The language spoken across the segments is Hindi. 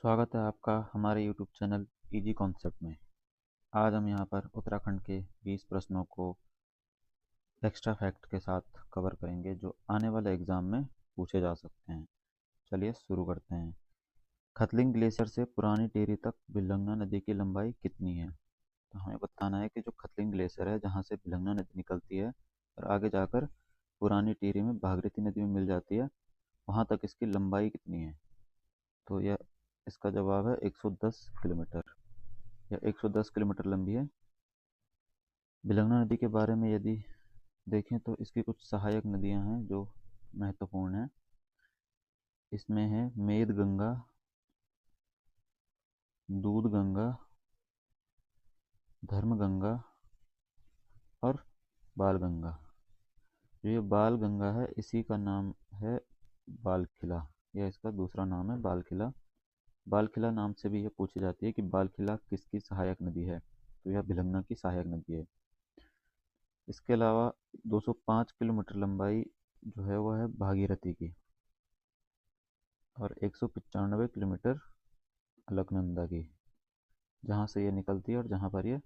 स्वागत है आपका हमारे YouTube चैनल इजी कॉन्सेप्ट में। आज हम यहाँ पर उत्तराखंड के 20 प्रश्नों को एक्स्ट्रा फैक्ट के साथ कवर करेंगे जो आने वाले एग्ज़ाम में पूछे जा सकते हैं। चलिए शुरू करते हैं। खतलिंग ग्लेशियर से पुरानी टिहरी तक भिलंगना नदी की लंबाई कितनी है? तो हमें बताना है कि जो खतलिंग ग्लेशियर है जहाँ से भिलंगना नदी निकलती है और आगे जाकर पुरानी टिहरी में भागीरथी नदी में मिल जाती है, वहाँ तक इसकी लंबाई कितनी है? तो यह इसका जवाब है 110 किलोमीटर। यह 110 किलोमीटर लंबी है। भिलंगना नदी के बारे में यदि देखें तो इसकी कुछ सहायक नदियां हैं जो महत्वपूर्ण हैं। इसमें है मेद गंगा, दूध गंगा, धर्म गंगा और बाल गंगा। जो ये बाल गंगा है इसी का नाम है बालखिला। यह इसका दूसरा नाम है बालखिला। बालखिला नाम से भी यह पूछी जाती है कि बालखिला किसकी सहायक नदी है, तो यह भिलंगना की सहायक नदी है। इसके अलावा 205 किलोमीटर लंबाई जो है वह है भागीरथी की और 195 किलोमीटर अलकनंदा की, जहाँ से ये निकलती है और जहाँ पर ये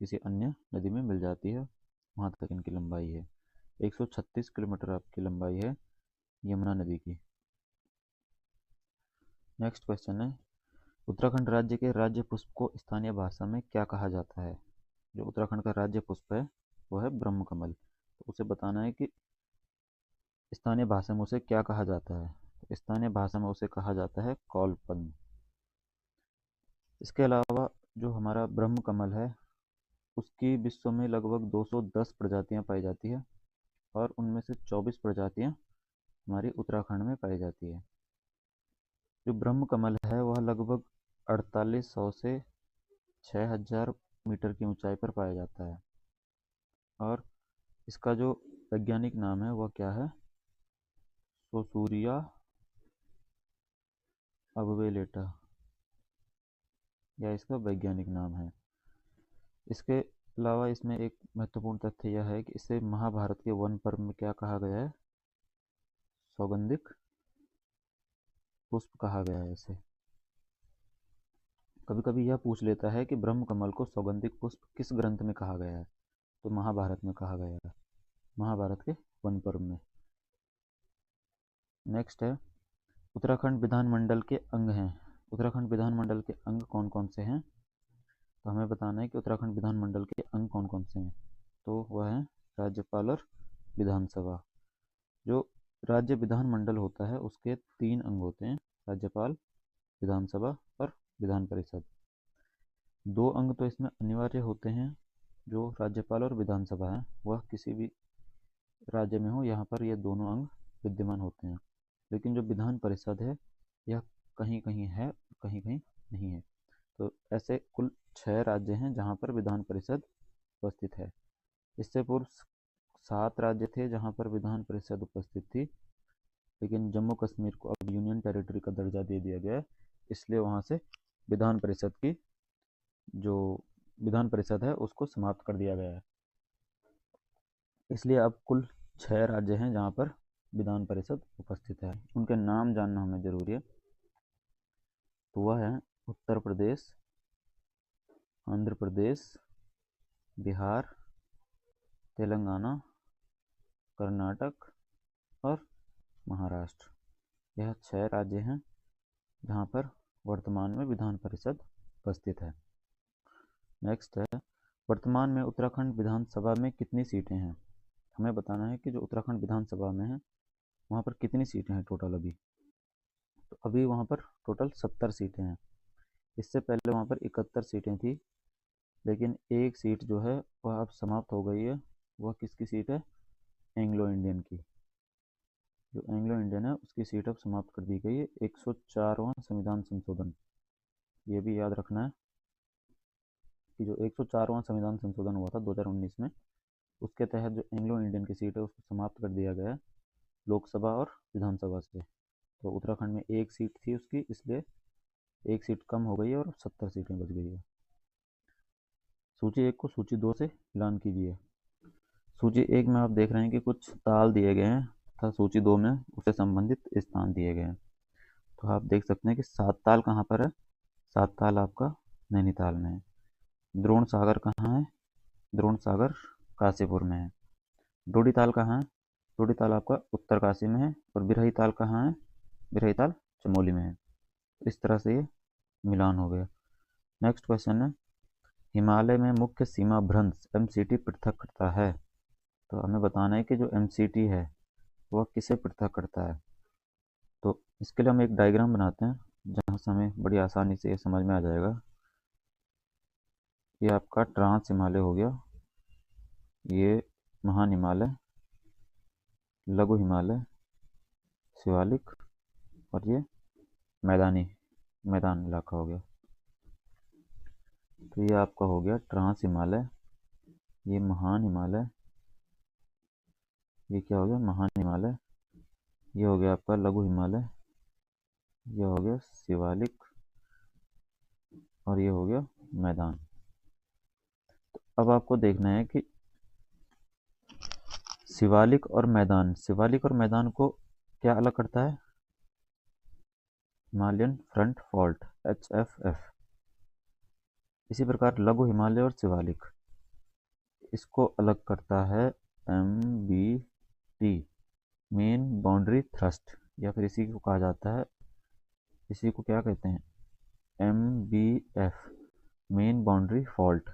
किसी अन्य नदी में मिल जाती है, वहाँ तक इनकी लंबाई है। 136 किलोमीटर आपकी लंबाई है यमुना नदी की। नेक्स्ट क्वेश्चन है, उत्तराखंड राज्य के राज्य पुष्प को स्थानीय भाषा में क्या कहा जाता है? जो उत्तराखंड का राज्य पुष्प है वो है ब्रह्म कमल। तो उसे बताना है कि स्थानीय भाषा में उसे क्या कहा जाता है। तो स्थानीय भाषा में उसे कहा जाता है कौलपद्म। इसके अलावा जो हमारा ब्रह्म कमल है उसकी विश्व में लगभग 210 प्रजातियां पाई जाती है और उनमें से 24 प्रजातियां हमारी उत्तराखंड में पाई जाती है। जो ब्रह्म कमल है वह लगभग 4800 से 6000 मीटर की ऊंचाई पर पाया जाता है और इसका जो वैज्ञानिक नाम है वह क्या है? सोसूरिया अबवेलेटा, यह इसका वैज्ञानिक नाम है। इसके अलावा इसमें एक महत्वपूर्ण तथ्य यह है कि इसे महाभारत के वन पर्व में क्या कहा गया है? सौगंधिक पुष्प कहा गया है इसे। कभी कभी यह पूछ लेता है कि ब्रह्म कमल को सौगंधिक पुष्प किस ग्रंथ में कहा गया है? तो महाभारत में कहा गया है, महाभारत के वन पर्व में। नेक्स्ट है, उत्तराखंड विधानमंडल के अंग हैं। उत्तराखंड विधानमंडल के अंग कौन कौन से हैं? तो हमें बताना है कि उत्तराखंड विधानमंडल के अंग कौन कौन से हैं। तो वह है राज्यपाल और विधानसभा। जो राज्य विधानमंडल होता है उसके 3 अंग होते हैं, राज्यपाल, विधानसभा और विधान परिषद। 2 अंग तो इसमें अनिवार्य होते हैं। जो राज्यपाल और विधानसभा है वह किसी भी राज्य में हो यहाँ पर ये दोनों अंग विद्यमान होते हैं, लेकिन जो विधान परिषद है यह कहीं कहीं है कहीं कहीं नहीं है। तो ऐसे कुल 6 राज्य हैं जहाँ पर विधान परिषद उपस्थित है। इससे पूर्व 7 राज्य थे जहाँ पर विधान परिषद उपस्थित थी, लेकिन जम्मू कश्मीर को अब यूनियन टेरिटरी का दर्जा दे दिया गया है, इसलिए वहाँ से विधान परिषद की जो विधान परिषद है उसको समाप्त कर दिया गया है। इसलिए अब कुल 6 राज्य हैं जहाँ पर विधान परिषद उपस्थित है। उनके नाम जानना हमें जरूरी है। तो वह है उत्तर प्रदेश, आंध्र प्रदेश, बिहार, तेलंगाना, कर्नाटक और महाराष्ट्र। यह 6 राज्य हैं जहाँ पर वर्तमान में विधान परिषद उपस्थित है। नेक्स्ट है, वर्तमान में उत्तराखंड विधानसभा में कितनी सीटें हैं? हमें बताना है कि जो उत्तराखंड विधानसभा में है वहाँ पर कितनी सीटें हैं टोटल अभी। तो अभी वहाँ पर टोटल 70 सीटें हैं। इससे पहले वहाँ पर 71 सीटें थी, लेकिन एक सीट जो है वह अब समाप्त हो गई है। वह किसकी सीट है? एंग्लो इंडियन की। जो एंग्लो इंडियन है उसकी सीट अब समाप्त कर दी गई है। 104वां संविधान संशोधन, ये भी याद रखना है कि जो 104वां संविधान संशोधन हुआ था 2019 में, उसके तहत जो एंग्लो इंडियन की सीट है उसको समाप्त कर दिया गया है लोकसभा और विधानसभा से। तो उत्तराखंड में एक सीट थी उसकी, इसलिए एक सीट कम हो गई है और 70 सीटें बच गई है। सूची 1 को सूची 2 से मिलान कीजिए। सूची 1 में आप देख रहे हैं कि कुछ ताल दिए गए हैं तथा सूची 2 में उससे संबंधित स्थान दिए गए हैं। तो आप देख सकते हैं कि सात कहाँ पर है, सात आपका नैनीताल में है। द्रोण सागर कहाँ है, द्रोण सागर काशीपुर में है। डोडीताल कहाँ है, डोडीताल आपका उत्तरकाशी में है। और बिरहीताल कहाँ है, बिरहीताल चमोली में है। इस तरह से ये मिलान हो गया। नेक्स्ट क्वेश्चन है, हिमालय में मुख्य सीमा भ्रंश एमसीटी पृथक करता है। तो हमें बताना है कि जो एमसीटी है वह किसे पृथक करता है। तो इसके लिए हम एक डायग्राम बनाते हैं जहाँ से हमें बड़ी आसानी से ये समझ में आ जाएगा। ये आपका ट्रांस हिमालय हो गया, ये महान हिमालय, लघु हिमालय, शिवालिक, और ये मैदान इलाका हो गया। तो ये आपका हो गया ट्रांस हिमालय, ये महान हिमालय, ये क्या हो गया महान हिमालय, ये हो गया आपका लघु हिमालय, ये हो गया शिवालिक, और ये हो गया मैदान। तो अब आपको देखना है कि शिवालिक और मैदान को क्या अलग करता है, हिमालयन फ्रंट फॉल्ट HFF। इसी प्रकार लघु हिमालय और शिवालिक, इसको अलग करता है MBT, मेन बाउंड्री थ्रस्ट, या फिर इसी को कहा जाता है, इसी को क्या कहते हैं, MBF, मेन बाउंड्री फॉल्ट।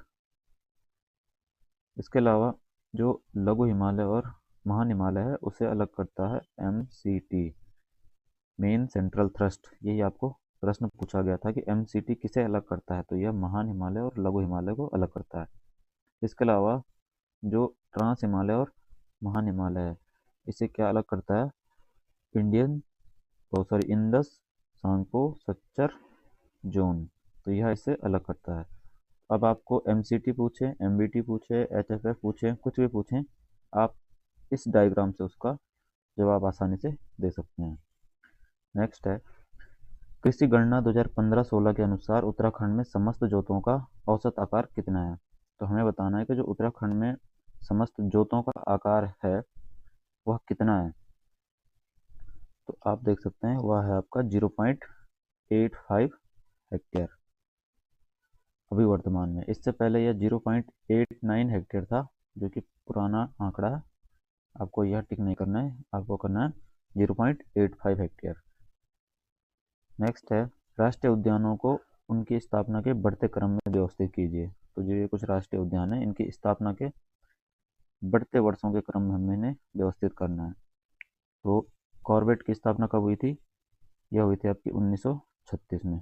इसके अलावा जो लघु हिमालय और महान हिमालय है उसे अलग करता है MCT, मेन सेंट्रल थ्रस्ट। यही आपको प्रश्न पूछा गया था कि MCT किसे अलग करता है, तो यह महान हिमालय और लघु हिमालय को अलग करता है। इसके अलावा जो ट्रांस हिमालय और महान हिमालय है इसे क्या अलग करता है, इंडस सांको सच्चर जोन, तो यह इसे अलग करता है। अब आपको MCT पूछे, MBT पूछे, HFF पूछे, कुछ भी पूछें, आप इस डायग्राम से उसका जवाब आसानी से दे सकते हैं। नेक्स्ट है, कृषि गणना 2015-16 के अनुसार उत्तराखंड में समस्त जोतों का औसत आकार कितना है। तो हमें बताना है कि जो उत्तराखंड में समस्त जोतों का आकार है वह कितना है। तो आप देख सकते हैं वह है आपका 0.85 हेक्टेयर अभी वर्तमान में। इससे पहले यह 0.89 हेक्टेयर था, जो कि पुराना आंकड़ा है। आपको यह टिक नहीं करना है, आपको करना है 0.85 हेक्टेयर। नेक्स्ट है, राष्ट्रीय उद्यानों को उनकी स्थापना के बढ़ते क्रम में व्यवस्थित कीजिए। तो जो ये कुछ राष्ट्रीय उद्यान है इनकी स्थापना के बढ़ते वर्षों के क्रम में हमें इन्हें व्यवस्थित करना है। तो कॉर्बेट की स्थापना कब हुई थी, यह हुई थी आपकी 1936 में।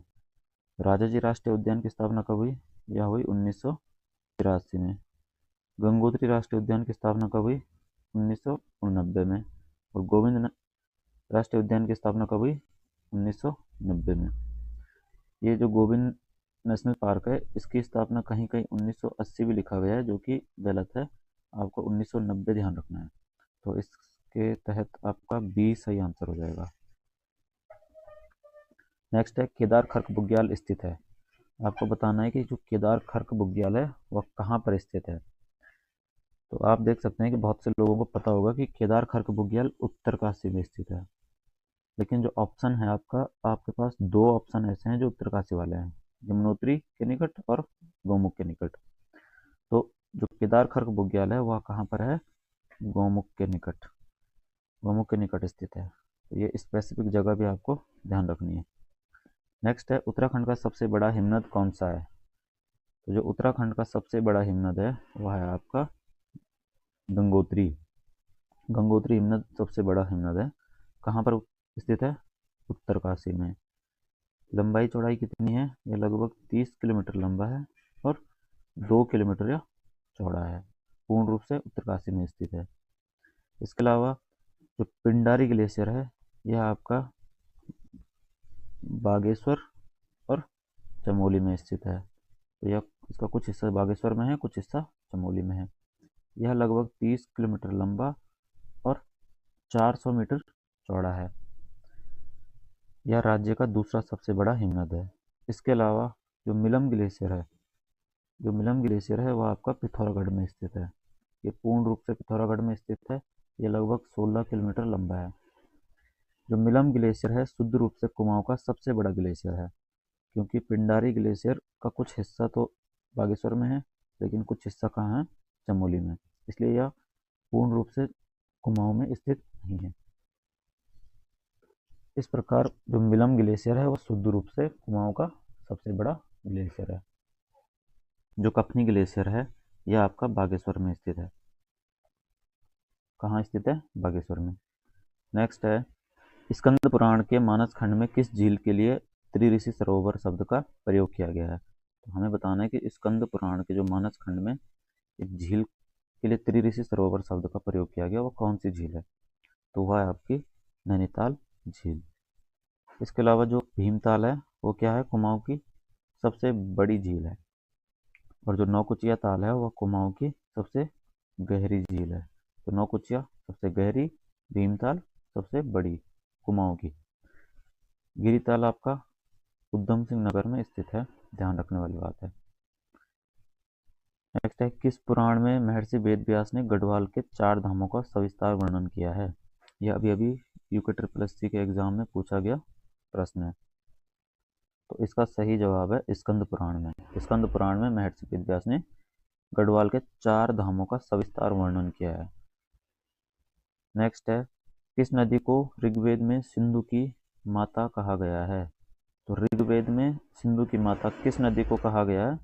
राजाजी राष्ट्रीय उद्यान की स्थापना कब हुई, यह हुई 1983 में। गंगोत्री राष्ट्रीय उद्यान की स्थापना कब हुई, 1989 में। और गोविंद राष्ट्रीय उद्यान की स्थापना कब हुई, 1990 में। ये जो गोविंद नेशनल पार्क है इसकी स्थापना कहीं कहीं 1980 भी लिखा गया है, जो कि गलत है, आपको 1990 ध्यान रखना है। तो इसके तहत आपका बी सही आंसर हो जाएगा। नेक्स्ट है, केदार खर्क बुग्याल स्थित है। आपको बताना है कि जो केदार खर्क बुग्याल है वह कहाँ पर स्थित है। तो आप देख सकते हैं कि बहुत से लोगों को पता होगा कि केदार खर्क बुग्याल उत्तरकाशी में स्थित है, लेकिन जो ऑप्शन है आपका, आपके पास दो ऑप्शन ऐसे हैं जो उत्तरकाशी वाले हैं, यमुनोत्री के निकट और गौमुख के निकट। तो जो केदार खर्क बुग्याल है वह कहाँ पर है, गौमुख के निकट, गौमुख के निकट स्थित है। तो ये स्पेसिफिक जगह भी आपको ध्यान रखनी है। नेक्स्ट है, उत्तराखंड का सबसे बड़ा हिमनद कौन सा है। तो जो उत्तराखंड का सबसे बड़ा हिमनद है वह है आपका गंगोत्री। गंगोत्री हिमनद सबसे बड़ा हिमनद है। कहाँ पर स्थित है, उत्तरकाशी में। लंबाई चौड़ाई कितनी है, यह लगभग 30 किलोमीटर लंबा है और 2 किलोमीटर यह चौड़ा है। पूर्ण रूप से उत्तरकाशी में स्थित है। इसके अलावा जो पिंडारी ग्लेशियर है यह आपका बागेश्वर और चमोली में स्थित है। तो यह इसका कुछ हिस्सा बागेश्वर में है, कुछ हिस्सा चमोली में है। यह लगभग 30 किलोमीटर लंबा और 400 मीटर चौड़ा है। यह राज्य का दूसरा सबसे बड़ा हिमनद है। इसके अलावा जो मिलम ग्लेशियर है, वह आपका पिथौरागढ़ में स्थित है। ये पूर्ण रूप से पिथौरागढ़ में स्थित है। ये लगभग 16 किलोमीटर लंबा है। जो मिलम ग्लेशियर है शुद्ध रूप से कुमाऊं का सबसे बड़ा ग्लेशियर है, क्योंकि पिंडारी ग्लेशियर का कुछ हिस्सा तो बागेश्वर में है, लेकिन कुछ हिस्सा कहाँ है, चमोली में, इसलिए यह पूर्ण रूप से कुमाऊं में स्थित नहीं है। इस प्रकार जो मिलम ग्लेशियर है वह शुद्ध रूप से कुमाऊं का सबसे बड़ा ग्लेशियर है। जो कफनी ग्लेशियर है यह आपका बागेश्वर में स्थित है। कहाँ स्थित है, बागेश्वर में। नेक्स्ट है, स्कंद पुराण के मानस खंड में किस झील के लिए त्रिऋषि सरोवर शब्द का प्रयोग किया गया है। तो हमें बताना है कि स्कंद पुराण के जो मानस खंड में एक झील के लिए त्रिऋषि सरोवर शब्द का प्रयोग किया गया, वो कौन सी झील है। तो वह है आपकी नैनीताल झील। इसके अलावा जो भीमताल है वो क्या है, कुमाऊं की सबसे बड़ी झील है, और जो नौकुचिया ताल है वह कुमाऊं की सबसे गहरी झील है। तो नौकुचिया सबसे गहरी, भीमताल सबसे बड़ी कुमाऊं की। गिरिताल आपका उधम सिंह नगर में स्थित है, ध्यान रखने वाली बात है। नेक्स्ट है, किस पुराण में महर्षि वेदव्यास ने गढ़वाल के 4 धामों का सविस्तार वर्णन किया है। यह अभी अभी यूके SSC के एग्जाम में पूछा गया प्रश्न है। तो इसका सही जवाब है स्कंद पुराण में। स्कंद पुराण में महर्षि वेदव्यास ने गढ़वाल के 4 धामों का सविस्तार वर्णन किया है। नेक्स्ट है, किस नदी को ऋग्वेद में सिंधु की माता कहा गया है। तो ऋग्वेद में सिंधु की माता किस नदी को कहा गया है,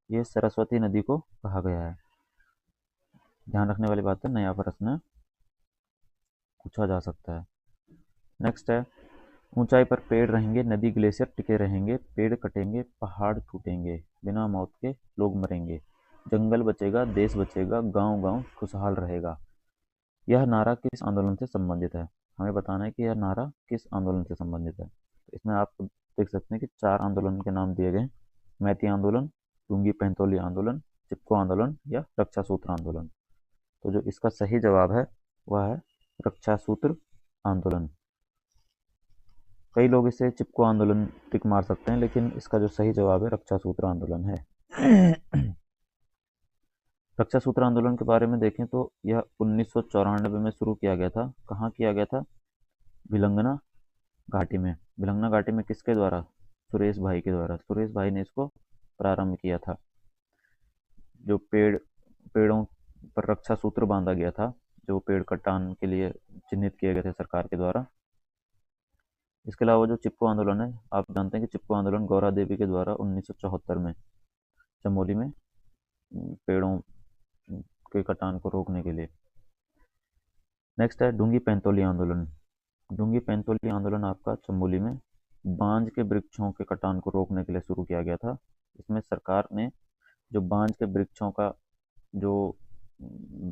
ये सरस्वती नदी को कहा गया है। ध्यान रखने वाली बात है, नया प्रश्न पूछा जा सकता है। नेक्स्ट है, ऊंचाई पर पेड़ रहेंगे, नदी ग्लेशियर टिके रहेंगे, पेड़ कटेंगे पहाड़ टूटेंगे, बिना मौत के लोग मरेंगे, जंगल बचेगा देश बचेगा, गांव गांव खुशहाल रहेगा। यह नारा किस आंदोलन से संबंधित है। हमें बताना है कि यह नारा किस आंदोलन से संबंधित है। तो इसमें आप देख सकते हैं कि 4 आंदोलन के नाम दिए गए, मैती आंदोलन, डूंगी पैंतोली आंदोलन, चिपको आंदोलन या रक्षा सूत्र आंदोलन। तो जो इसका सही जवाब है वह है रक्षा सूत्र आंदोलन। कई लोग इसे चिपको आंदोलन टिक मार सकते हैं, लेकिन इसका जो सही जवाब है रक्षा सूत्र आंदोलन है। रक्षा सूत्र आंदोलन के बारे में देखें तो यह 1994 में शुरू किया गया था। कहाँ किया गया था, भिलंगना घाटी में। भिलंगना घाटी में किसके द्वारा, सुरेश भाई के द्वारा। सुरेश भाई ने इसको प्रारंभ किया था। जो पेड़ों पर रक्षा सूत्र बांधा गया था, जो पेड़ कटान के लिए चिन्हित किए गए थे सरकार के द्वारा। इसके अलावा जो चिपको आंदोलन है, आप जानते हैं कि चिपको आंदोलन गौरा देवी के द्वारा 1974 में चमोली में पेड़ों के कटान को रोकने के लिए। नेक्स्ट है डूंगी पैंतोली आंदोलन। डूंगी पैंतोली आंदोलन आपका चमोली में बांज के वृक्षों के कटान को रोकने के लिए शुरू किया गया था। इसमें सरकार ने जो बांज के वृक्षों का जो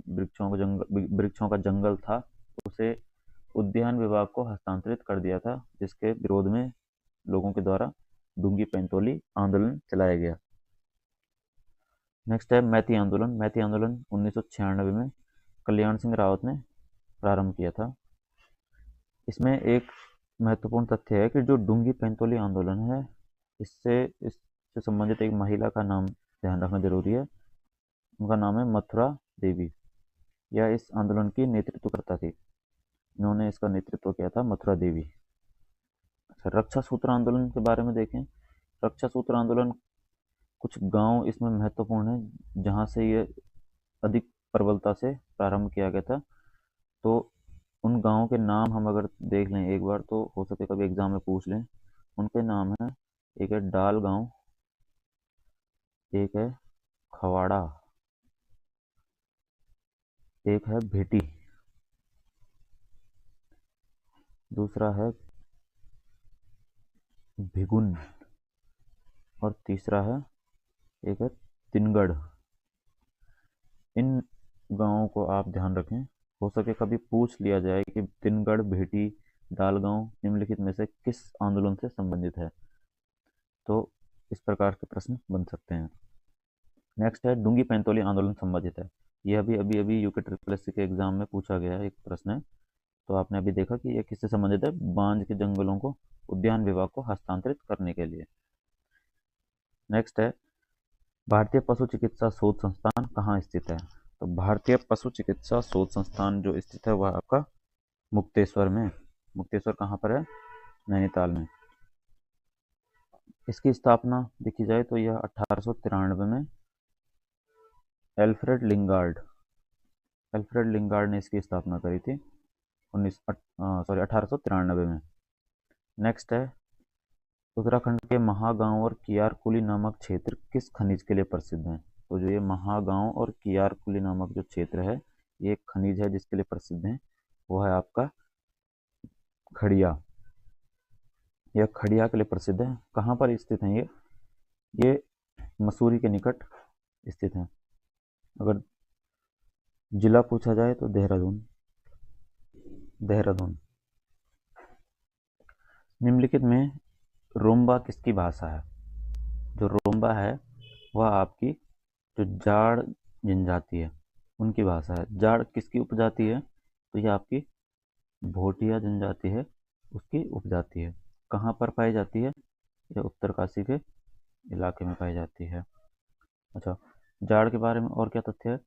वृक्षों का जंगल था उसे उद्यान विभाग को हस्तांतरित कर दिया था, जिसके विरोध में लोगों के द्वारा डूंगी पैंतोली आंदोलन चलाया गया। नेक्स्ट है मैती आंदोलन। मैती आंदोलन 1996 में कल्याण सिंह रावत ने प्रारंभ किया था। इसमें एक महत्वपूर्ण तथ्य है कि जो डूंगी पैंतोली आंदोलन है, इससे संबंधित एक महिला का नाम ध्यान रखना जरूरी है। उनका नाम है मथुरा देवी। यह इस आंदोलन की नेतृत्व करता थी। इन्होंने इसका नेतृत्व किया था, मथुरा देवी। रक्षा सूत्र आंदोलन के बारे में देखें। रक्षा सूत्र आंदोलन, कुछ गांव इसमें महत्वपूर्ण है जहां से ये अधिक प्रबलता से प्रारंभ किया गया था। तो उन गांवों के नाम हम अगर देख लें एक बार, तो हो सके कभी एग्जाम में पूछ लें। उनके नाम है, एक है डाल गांव, एक है खवाड़ा, एक है भेटी, दूसरा है भिगुन, और तीसरा है एक है तिनगढ़। इन गांवों को आप ध्यान रखें, हो सके कभी पूछ लिया जाए कि तिनगढ़, भेटी, डालगांव निम्नलिखित में से किस आंदोलन से संबंधित है, तो इस प्रकार के प्रश्न बन सकते हैं। नेक्स्ट है डूंगी पैंतोली आंदोलन संबंधित है। यह भी अभी यूके SSC के एग्जाम में पूछा गया है, एक प्रश्न है। तो आपने अभी देखा कि यह किससे संबंधित है, बांज के जंगलों को उद्यान विभाग को हस्तांतरित करने के लिए। नेक्स्ट है भारतीय पशु चिकित्सा शोध संस्थान कहाँ स्थित है। तो भारतीय पशु चिकित्सा शोध संस्थान जो स्थित है वह आपका मुक्तेश्वर में। मुक्तेश्वर कहाँ पर है? नैनीताल में। इसकी स्थापना देखी जाए तो यह 1893 में एल्फ्रेड लिंगार्ड ने इसकी स्थापना करी थी 1893 में। नेक्स्ट है, उत्तराखंड के महागांव और कियारकुली नामक क्षेत्र किस खनिज के लिए प्रसिद्ध हैं? तो जो ये महागांव और कियारकुली नामक जो क्षेत्र है, ये एक खनिज है जिसके लिए प्रसिद्ध है, वो है आपका खड़िया। यह खड़िया के लिए प्रसिद्ध है। कहाँ पर स्थित है ये मसूरी के निकट स्थित है। अगर जिला पूछा जाए तो देहरादून। निम्नलिखित में रोम्बा किसकी भाषा है? जो रोम्बा है वह आपकी जो जाड़ जनजाति है उनकी भाषा है। जाड़ किसकी उपजाति है? तो यह आपकी भोटिया जनजाति है, उसकी उपजाति है। कहाँ पर पाई जाती है? यह उत्तरकाशी के इलाके में पाई जाती है। अच्छा, जाड़ के बारे में और क्या तथ्य है?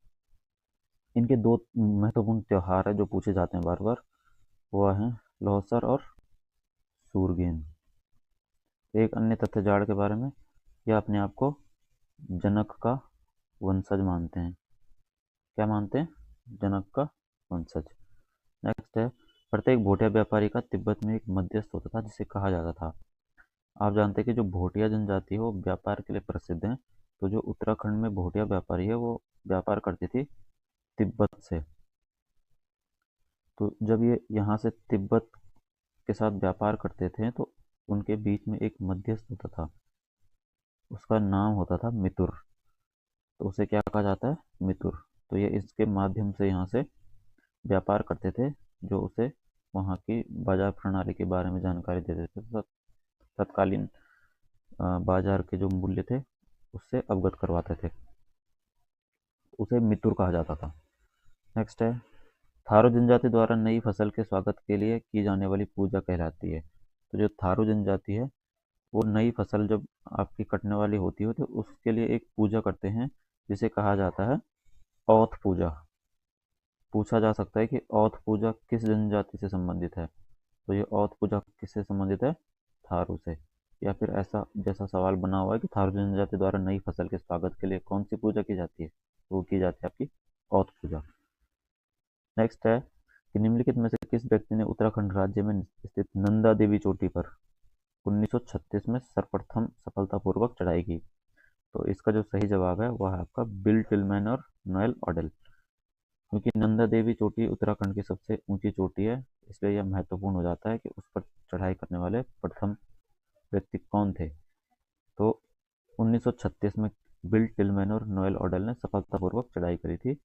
इनके दो महत्वपूर्ण त्योहार है जो पूछे जाते हैं बार बार, वह हैं लोहसर और सूरगेन। एक अन्य तथ्य जाड़ के बारे में, यह अपने आप को जनक का वंशज मानते हैं। क्या मानते हैं? जनक का वंशज। नेक्स्ट है, प्रत्येक भोटिया व्यापारी का तिब्बत में एक मध्यस्थ होता था जिसे कहा जाता था। आप जानते हैं कि जो भोटिया जनजाति है वो व्यापार के लिए प्रसिद्ध है। तो जो उत्तराखंड में भोटिया व्यापारी है वो व्यापार करती थी तिब्बत से। तो जब ये यहाँ से तिब्बत के साथ व्यापार करते थे तो उनके बीच में एक मध्यस्थ होता था, उसका नाम होता था मितुर। तो उसे क्या कहा जाता है? मितुर। तो ये इसके माध्यम से यहाँ से व्यापार करते थे, जो उसे वहाँ की बाजार प्रणाली के बारे में जानकारी देते थे। तो तत्कालीन बाजार के जो मूल्य थे उससे अवगत करवाते थे, उसे मितुर कहा जाता था। नेक्स्ट है, थारू जनजाति द्वारा नई फसल के स्वागत के लिए की जाने वाली पूजा कहलाती है। तो जो थारू जनजाति है वो नई फसल जब आपकी कटने वाली होती है तो उसके लिए एक पूजा करते हैं जिसे कहा जाता है औथ पूजा। पूछा जा सकता है कि औथ पूजा किस जनजाति से संबंधित है? तो ये औथ पूजा किससे संबंधित है? थारू से। या फिर ऐसा जैसा सवाल बना हुआ है कि थारू जनजाति द्वारा नई फसल के स्वागत के लिए कौन सी पूजा की जाती है? वो की जाती है आपकी औथ पूजा। नेक्स्ट है कि निम्नलिखित में से किस व्यक्ति ने उत्तराखंड राज्य में स्थित नंदा देवी चोटी पर 1936 में सर्वप्रथम सफलतापूर्वक चढ़ाई की? तो इसका जो सही जवाब है वह है आपका बिल टिलमैन और नोएल ऑडेल। क्योंकि नंदा देवी चोटी उत्तराखंड की सबसे ऊंची चोटी है, इसलिए यह महत्वपूर्ण हो जाता है कि उस पर चढ़ाई करने वाले प्रथम व्यक्ति कौन थे। तो 1936 में बिल टिलमैन और नोएल ऑडेल ने सफलतापूर्वक चढ़ाई करी थी।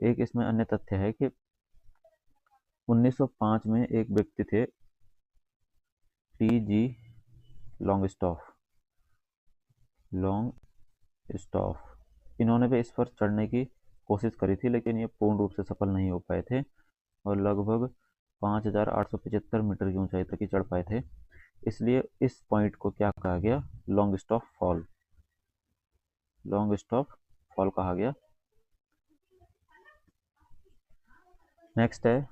एक इसमें अन्य तथ्य है कि 1905 में एक व्यक्ति थे टी जी लॉन्गस्टॉफ। इन्होंने भी इस पर चढ़ने की कोशिश करी थी लेकिन ये पूर्ण रूप से सफल नहीं हो पाए थे और लगभग 5,875 मीटर की ऊंचाई तक ही चढ़ पाए थे। इसलिए इस पॉइंट को क्या कहा गया? लॉन्गस्टॉफ फॉल कहा गया। नेक्स्ट है,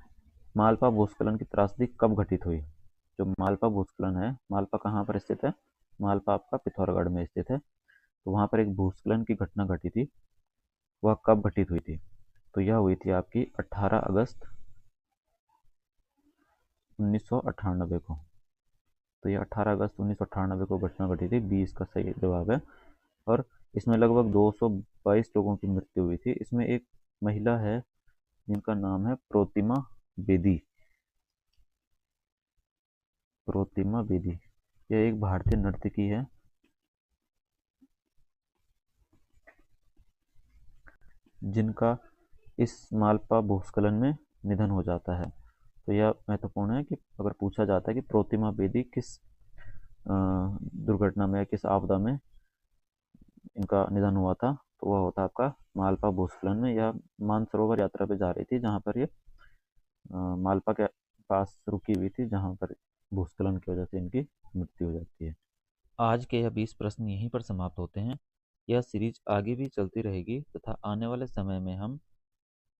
मालपा भूस्खलन की त्रासदी कब घटित हुई? जो मालपा भूस्खलन है, मालपा कहाँ पर स्थित है? मालपा आपका पिथौरागढ़ में स्थित है। तो वहाँ पर एक भूस्खलन की घटना घटी थी, वह कब घटित हुई थी? तो यह हुई थी आपकी 18 अगस्त 1998 को। तो यह 18 अगस्त 1998 को घटना घटी थी, 20 का सही जवाब है। और इसमें लगभग 222 लोगों की मृत्यु हुई थी। इसमें एक महिला है जिनका नाम है प्रोतिमा बेदी। यह एक भारतीय नर्तकी है जिनका इस मालपा भूस्खलन में निधन हो जाता है। तो यह महत्वपूर्ण है कि अगर पूछा जाता है कि प्रोतिमा बेदी किस दुर्घटना में, किस आपदा में इनका निधन हुआ था, तो वह होता आपका मालपा भूस्खलन में। यह मानसरोवर यात्रा पे जा रही थी जहाँ पर ये मालपा के पास रुकी हुई थी, जहाँ पर भूस्खलन की वजह से इनकी मृत्यु हो जाती है। आज के यह 20 प्रश्न यहीं पर समाप्त होते हैं। यह सीरीज आगे भी चलती रहेगी तथा आने वाले समय में हम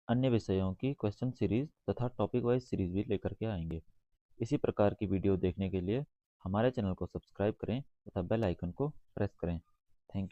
अन्य विषयों की क्वेश्चन सीरीज तथा टॉपिक वाइज सीरीज भी लेकर के आएंगे। इसी प्रकार की वीडियो देखने के लिए हमारे चैनल को सब्सक्राइब करें तथा बेल आइकन को प्रेस करें। Thank you.